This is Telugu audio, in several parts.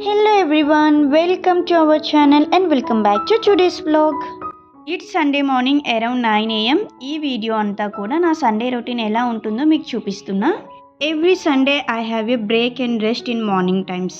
Hello everyone, welcome to our channel and welcome back to today's vlog. It's Sunday morning around 9 am. ఈ వీడియో అంతా కూడా నా సండే రొటీన్ ఎలా ఉంటుందో మీకు చూపిస్తున్నా. Every Sunday I have a break and rest in morning times.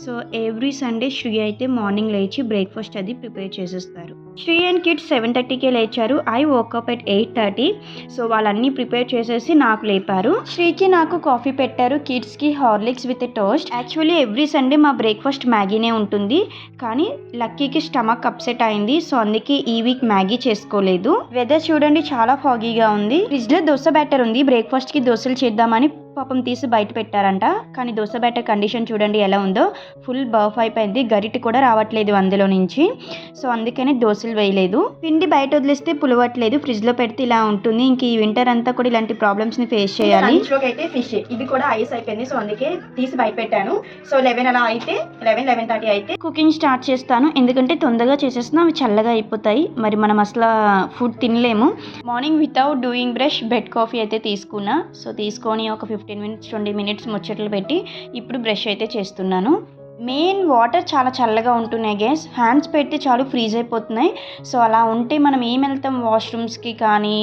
So every Sunday శ్రీ అయితే మార్నింగ్ లేచి బ్రేక్ఫాస్ట్ అది ప్రిపేర్ చేసేస్తారు. శ్రీ అండ్ కిడ్స్ 7:30కే లేచారు. I woke up at 8:30. సో వాళ్ళన్నీ ప్రిపేర్ చేసేసి నాకు లేపారు. శ్రీకి నాకు కాఫీ పెట్టారు, కిడ్స్కి Horlicks with toast. Actually every Sunday మా బ్రేక్ఫాస్ట్ మ్యాగీనే ఉంటుంది, కానీ లక్కీకి స్టమక్ అప్సెట్ అయింది. సో అందుకే ఈ వీక్ మ్యాగీ చేసుకోలేదు. వెదర్ చూడండి చాలా ఫాగీగా ఉంది. ఫ్రిడ్జ్లో దోశ బ్యాటర్ ఉంది, బ్రేక్ఫాస్ట్కి దోశలు చేద్దామని పాపం తీసి బయట పెట్టారంట. కానీ దోశ బ్యాటర్ కండిషన్ చూడండి ఎలా ఉందో, ఫుల్ బర్ఫ్ అయిపోయింది, గరిటె కూడా రావట్లేదు అందులో నుంచి. సో అందుకనే దోశలు వేయలేదు. పిండి బయట వదిలేస్తే పులవట్లేదు, ఫ్రిడ్జ్లో పెడితే ఇలా ఉంటుంది. ఇంక ఈ వింటర్ అంతా కూడా ఇలాంటి ప్రాబ్లమ్స్ని ఫేస్ చేయాలి. అయితే ఫిష్ ఇది కూడా ఐస్ అయిపోయింది, సో అందుకే తీసి బయట పెట్టాను. సో 11 అలా అయితే 11:30 అయితే కుకింగ్ స్టార్ట్ చేస్తాను, ఎందుకంటే తొందరగా చేసేస్తున్నా అవి చల్లగా అయిపోతాయి. మరి మనం అసలు ఫుడ్ తినలేము. Morning without doing brush bed coffee అయితే తీసుకున్నా. సో తీసుకొని ఒక 15 minutes 20 minutes ముచ్చట్లు పెట్టి ఇప్పుడు బ్రష్ అయితే చేస్తున్నాను. మెయిన్ వాటర్ చాలా చల్లగా ఉంటున్నాయి గైస్, హ్యాండ్స్ పెడితే చాలు ఫ్రీజ్ అయిపోతున్నాయి. సో అలా ఉంటే మనం ఏం వెళ్తాం వాష్రూమ్స్కి కానీ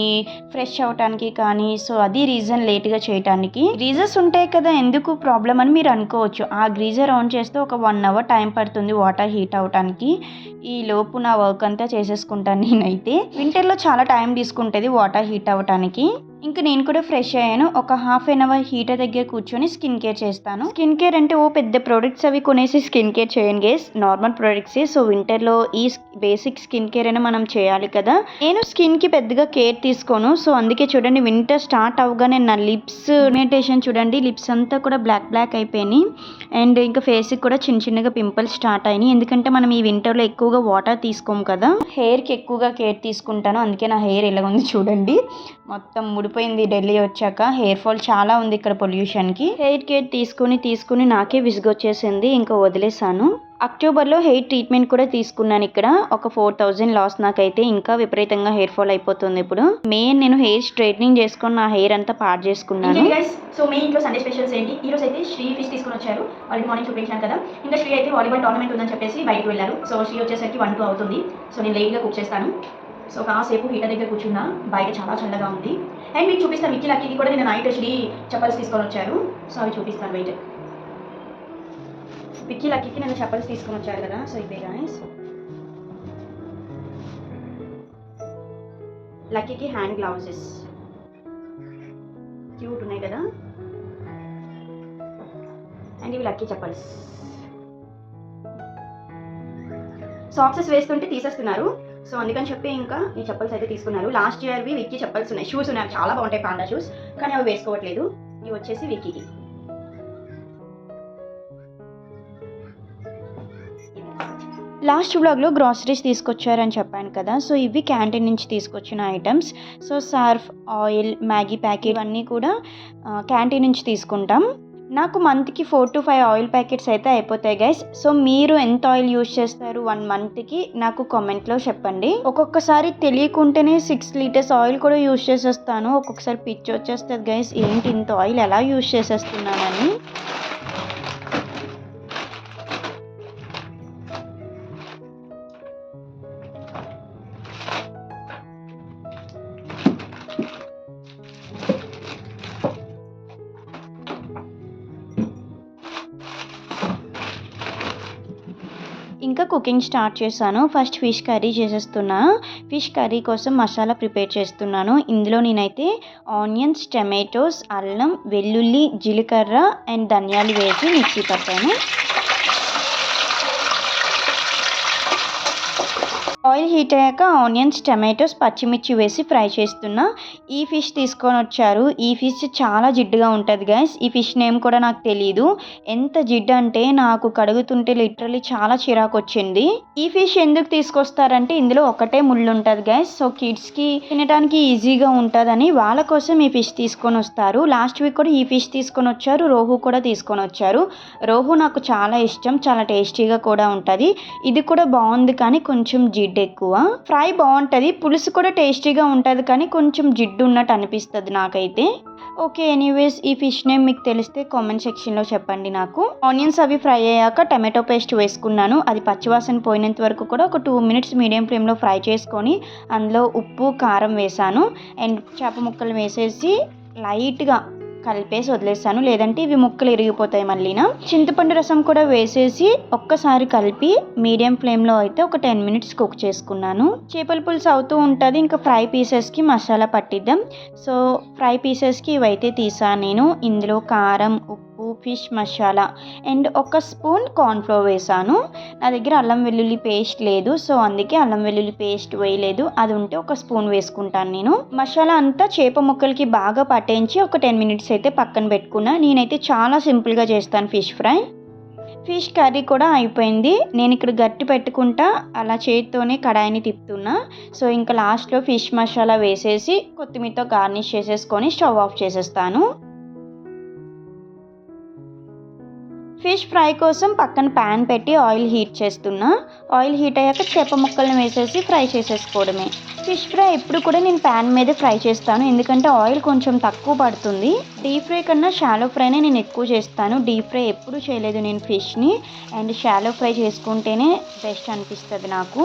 ఫ్రెష్ అవటానికి కానీ. సో అది రీజన్ లేట్గా చేయటానికి. గ్రీజర్స్ ఉంటాయి కదా, ఎందుకు ప్రాబ్లం అని మీరు అనుకోవచ్చు. ఆ గ్రీజర్ ఆన్ చేస్తే ఒక 1 hour టైం పడుతుంది వాటర్ హీట్ అవటానికి. ఈ లోపు నా వర్క్ అంతా చేసేసుకుంటాను నేనైతే. వింటర్లో చాలా టైం తీసుకుంటుంది వాటర్ హీట్ అవటానికి. ఇంకా నేను కూడా ఫ్రెష్ అయ్యాను. ఒక 1/2 hour హీటర్ దగ్గర కూర్చొని స్కిన్ కేర్ చేస్తాను. స్కిన్ కేర్ అంటే పెద్ద ప్రొడక్ట్స్ అవి కొనేసి స్కిన్ కేర్ చేయండి గేస్, నార్మల్ ప్రొడక్ట్సే. సో వింటర్లో ఈ బేసిక్ స్కిన్ కేర్ అయినా మనం చేయాలి కదా. నేను స్కిన్కి పెద్దగా కేర్ తీసుకోను. సో అందుకే చూడండి వింటర్ స్టార్ట్ అవగానే నా లిప్స్ పిగ్మెంటేషన్ చూడండి, లిప్స్ అంతా కూడా బ్లాక్ అయిపోయినాయి. అండ్ ఇంకా ఫేస్కి కూడా చిన్నగా పింపుల్స్ స్టార్ట్ అయినాయి, ఎందుకంటే మనం ఈ వింటర్లో ఎక్కువగా వాటర్ తీసుకోము కదా. హెయిర్కి ఎక్కువగా కేర్ తీసుకుంటాను, అందుకే నా హెయిర్ ఇలా ఉంది చూడండి, మొత్తం ముడిపోయింది. ఢిల్లీ వచ్చాక హెయిర్ ఫాల్ చాలా ఉంది ఇక్కడ పొల్యూషన్కి. హెయిర్ కేర్ తీసుకుని నాకే విసుగొచ్చేసింది, ఇంకా వదిలేసాను. అక్టోబర్లో హెయిర్ ట్రీట్మెంట్ కూడా తీసుకున్నాను. ఇక్కడ ఒక 4,000 లాస్ నాకైతే. ఇంకా విపరీతంగా హెయిర్ ఫాల్ అయిపోతుంది ఇప్పుడు. మెయిన్ నేను హెయిర్ స్ట్రైట్నింగ్ చేసుకొని నా హెయిర్ అంతా పాడు చేసుకున్నాను. సో మెయిన్ ఇంట్లో సండే స్పెషల్స్ ఏంటి, ఈ రోజు అయితే శ్రీ ఫిష్ తీసుకొని వచ్చారు. వాళ్ళకి మార్నింగ్ చూపించాను కదా. ఇంకా శ్రీ అయితే వాలీబాల్ టోర్నమెంట్ ఉందని చెప్పేసి బయటకు వెళ్ళారు. సో శ్రీ వచ్చేసరికి 1-2 అవుతుంది. సో నేను లేట్గా కుక్ చేస్తాను. సో కాసేపు హీటర్ దగ్గర కూర్చున్నా, బయట చాలా చల్లగా ఉంది. అండ్ మీకు చూపిస్తాను, విక్కీ లక్కీకి కూడా నేను నైట్ శ్రీ చెప్పల్స్ తీసుకొని వచ్చారు. సో అవి చూపిస్తాను బయట. విక్కీ లక్కీకి నేను చెప్పల్స్ తీసుకొని వచ్చారు కదా. సో ఇవే గాయ్స్, లక్కీకి హ్యాండ్ గ్లౌజెస్ క్యూట్ ఉన్నాయి కదా. అండ్ ఇవి లక్కీ చెప్పల్స్. సాక్సెస్ వేస్తుంటే తీసేస్తున్నారు, సో అందుకని చెప్పి ఇంకా ఈ చెప్పల్స్ అయితే తీసుకున్నారు. లాస్ట్ ఇయర్వి విక్కీ చెప్పల్స్ ఉన్నాయి, షూస్ ఉన్నాయి, చాలా బాగుంటాయి పాండా షూస్, కానీ అవి వేసుకోవట్లేదు. ఇవి వచ్చేసి విక్కీకి. లాస్ట్ వ్లాగ్లో గ్రాసరీస్ తీసుకొచ్చారని చెప్పాను కదా. సో ఇవి క్యాంటీన్ నుంచి తీసుకొచ్చిన items. So Surf, oil, Maggi packet అన్నీ కూడా క్యాంటీన్ నుంచి తీసుకుంటాం. నాకు మంత్కి 4 to 5 ఆయిల్ ప్యాకెట్స్ అయితే అయిపోతాయి గైస్. సో మీరు ఎంత ఆయిల్ యూజ్ చేస్తారు 1 monthకి నాకు కామెంట్లో చెప్పండి. ఒక్కొక్కసారి తెలియకుంటేనే 6 liters ఆయిల్ కూడా యూజ్ చేసేస్తాను. ఒక్కొక్కసారి పిచ్చి వచ్చేస్తుంది గైస్, ఏంటి ఇంత ఆయిల్ ఎలా యూజ్ చేసేస్తున్నానని. ఇంకా కుకింగ్ స్టార్ట్ చేశాను. ఫస్ట్ ఫిష్ కర్రీ చేసేస్తున్నా. ఫిష్ కర్రీ కోసం మసాలా ప్రిపేర్ చేస్తున్నాను. ఇందులో నేనైతే ఆనియన్స్, టమాటోస్, అల్లం, వెల్లుల్లి, జీలకర్ర అండ్ ధనియాలు వేసి మిక్సీ పట్టాను. ఆయిల్ హీట్ అయ్యాక ఆనియన్స్, టమాటోస్, పచ్చిమిర్చి వేసి ఫ్రై చేస్తున్నా. ఈ ఫిష్ తీసుకొని వచ్చారు. ఈ ఫిష్ చాలా జిడ్డుగా ఉంటుంది గైస్. ఈ ఫిష్ నేమ్ కూడా నాకు తెలియదు. ఎంత జిడ్డు అంటే నాకు కడుగుతుంటే లిటరలీ చాలా చిరాకు వచ్చింది. ఈ ఫిష్ ఎందుకు తీసుకొస్తారంటే ఇందులో ఒకటే ముళ్ళు ఉంటుంది గైస్. సో కిడ్స్కి తినడానికి ఈజీగా ఉంటుందని వాళ్ళ కోసం ఈ ఫిష్ తీసుకొని వస్తారు. లాస్ట్ వీక్ కూడా ఈ ఫిష్ తీసుకొని వచ్చారు, రోహు కూడా తీసుకొని వచ్చారు. రోహు నాకు చాలా ఇష్టం, చాలా టేస్టీగా కూడా ఉంటుంది. ఇది కూడా బాగుంది, కానీ కొంచెం జిడ్డే ఎక్కువ. ఫ్రై బాగుంటుంది, పులుసు కూడా టేస్టీగా ఉంటుంది, కానీ కొంచెం జిడ్డు ఉన్నట్టు అనిపిస్తుంది నాకైతే. ఓకే, ఎనీవేస్ ఈ ఫిష్ నేమ్ మీకు తెలిస్తే కామెంట్ సెక్షన్లో చెప్పండి నాకు. ఆనియన్స్ అవి ఫ్రై అయ్యాక టమాటో పేస్ట్ వేసుకున్నాను. అది పచ్చివాసన పోయినంత వరకు కూడా ఒక 2 మినిట్స్ మీడియం ఫ్లేమ్లో ఫ్రై చేసుకొని అందులో ఉప్పు కారం వేసాను అండ్ చేప ముక్కలు వేసేసి లైట్గా కలిపేసి వదిలేస్తాను, లేదంటే ఇవి ముక్కలు ఇరిగిపోతాయి మళ్ళీనా. చింతపండు రసం కూడా వేసేసి ఒక్కసారి కలిపి మీడియం ఫ్లేమ్లో అయితే ఒక 10 మినిట్స్ కుక్ చేసుకున్నాను. చేపల పులుసు అవుతూ ఉంటుంది, ఇంకా ఫ్రై పీసెస్కి మసాలా పట్టిద్దాం. సో ఫ్రై పీసెస్కి ఇవైతే తీసాను నేను. ఇందులో కారం, ఉప్పు, ఫిష్ మసాలా అండ్ ఒక స్పూన్ కార్న్ఫ్లోర్ వేసాను. నా దగ్గర అల్లం వెల్లుల్లి పేస్ట్ లేదు, సో అందుకే అల్లం వెల్లుల్లి పేస్ట్ వేయలేదు. అది ఉంటే ఒక స్పూన్ వేసుకుంటాను నేను. మసాలా అంతా చేప ముక్కలకి బాగా పట్టించి ఒక 10 మినిట్స్ అయితే పక్కన పెట్టుకున్నా. నేనైతే చాలా సింపుల్గా చేస్తాను ఫిష్ ఫ్రై. ఫిష్ కర్రీ కూడా అయిపోయింది. నేను ఇక్కడ గట్టి పెట్టుకుంటా అలా చేతితోనే కడాయిని తిప్పుతున్నా. సో ఇంకా లాస్ట్లో ఫిష్ మసాలా వేసేసి కొత్తిమీరతో గార్నిష్ చేసేసుకొని స్టవ్ ఆఫ్ చేసేస్తాను. ఫిష్ ఫ్రై కోసం పక్కన ప్యాన్ పెట్టి ఆయిల్ హీట్ చేస్తున్నా. ఆయిల్ హీట్ అయ్యాక చేప ముక్కలను వేసేసి ఫ్రై చేసేసుకోవడమే. ఫిష్ ఫ్రై ఎప్పుడు కూడా నేను ప్యాన్ మీద ఫ్రై చేస్తాను, ఎందుకంటే ఆయిల్ కొంచెం తక్కువ పడుతుంది. డీప్ ఫ్రై కన్నా షాలో ఫ్రైనే నేను ఎక్కువ చేస్తాను. డీప్ ఫ్రై ఎప్పుడు చేయలేదు నేను ఫిష్ని, అండ్ షాలో ఫ్రై చేసుకుంటేనే బెస్ట్ అనిపిస్తుంది నాకు.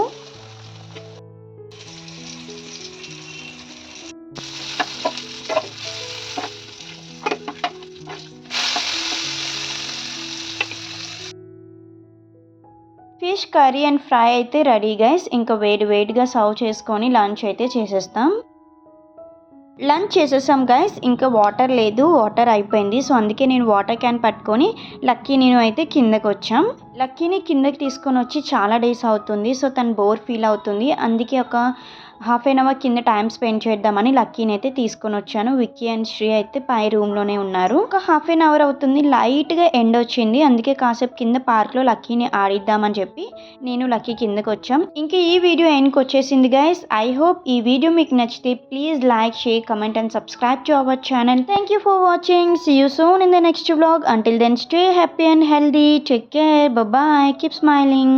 ఫిష్ కర్రీ అండ్ ఫ్రై అయితే రెడీ గైస్. ఇంకా వేడిగా సర్వ్ చేసుకొని లంచ్ అయితే చేసేస్తాం. లంచ్ చేసేసాం గైస్. ఇంకా వాటర్ లేదు, వాటర్ అయిపోయింది. సో అందుకే నేను వాటర్ క్యాన్ పట్టుకొని లక్కీ నేను అయితే కిందకి వచ్చాం. లక్కీని కిందకి తీసుకొని వచ్చి చాలా డేస్ అవుతుంది, సో తను బోర్ ఫీల్ అవుతుంది. అందుకే ఒక హాఫ్ అన్ అవర్ కింద టైం స్పెండ్ చేద్దామని లక్కీని అయితే తీసుకొని వచ్చాను. విక్కీ అండ్ శ్రీ అయితే పై రూమ్లోనే ఉన్నారు. ఒక హాఫ్ అన్ అవర్ అవుతుంది, లైట్గా ఎండ వచ్చింది, అందుకే కాసేపు కింద పార్క్లో లక్కీని ఆడిద్దామని చెప్పి నేను లక్కీ కిందకి వచ్చాం. ఇంకా ఈ వీడియో ఎండ్కి వచ్చేసింది గైస్. ఐ హోప్ ఈ వీడియో మీకు నచ్చితే please like, share, comment and subscribe to our channel. Thank you for watching. See you soon in the next vlog. Until then, stay happy and healthy. Take care. Bye bye. Keep smiling.